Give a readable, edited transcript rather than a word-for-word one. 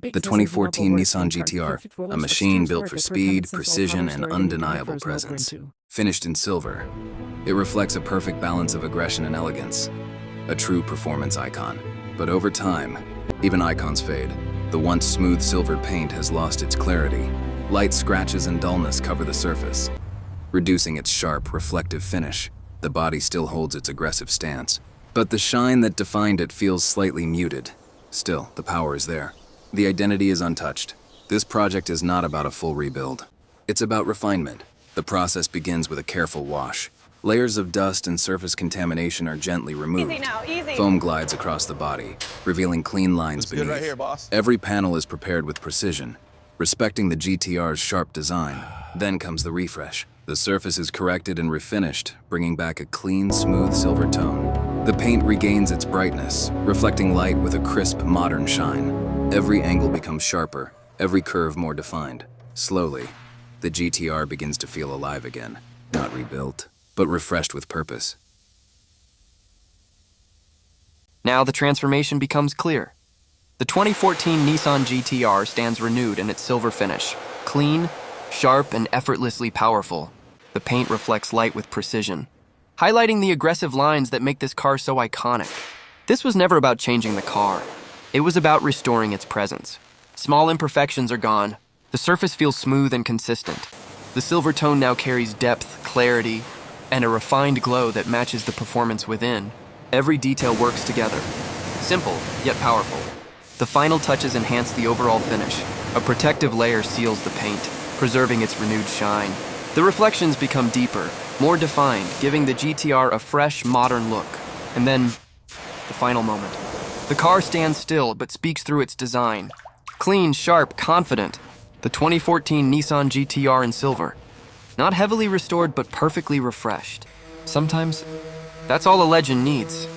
The 2014 Nissan GT-R, a machine built for speed, precision, and undeniable presence. Finished in silver, it reflects a perfect balance of aggression and elegance. A true performance icon. But over time, even icons fade. The once smooth silver paint has lost its clarity. Light scratches and dullness cover the surface, reducing its sharp, reflective finish. The body still holds its aggressive stance, but the shine that defined it feels slightly muted. Still, the power is there. The identity is untouched. This project is not about a full rebuild. It's about refinement. The process begins with a careful wash. Layers of dust and surface contamination are gently removed. Easy now, easy. Foam glides across the body, revealing clean lines Looks beneath. good right here, boss. Every panel is prepared with precision, respecting the GT-R's sharp design. Then comes the refresh. The surface is corrected and refinished, bringing back a clean, smooth silver tone. The paint regains its brightness, reflecting light with a crisp, modern shine. Every angle becomes sharper, every curve more defined. Slowly, the GT-R begins to feel alive again, not rebuilt, but refreshed with purpose. Now the transformation becomes clear. The 2014 Nissan GT-R stands renewed in its silver finish. Clean, sharp, and effortlessly powerful. The paint reflects light with precision, highlighting the aggressive lines that make this car so iconic. This was never about changing the car. It was about restoring its presence. Small imperfections are gone. The surface feels smooth and consistent. The silver tone now carries depth, clarity, and a refined glow that matches the performance within. Every detail works together. Simple, yet powerful. The final touches enhance the overall finish. A protective layer seals the paint, preserving its renewed shine. The reflections become deeper, more defined, giving the GT-R a fresh, modern look. And then, the final moment. The car stands still, but speaks through its design. Clean, sharp, confident. The 2014 Nissan GT-R in silver. Not heavily restored, but perfectly refreshed. Sometimes, that's all a legend needs.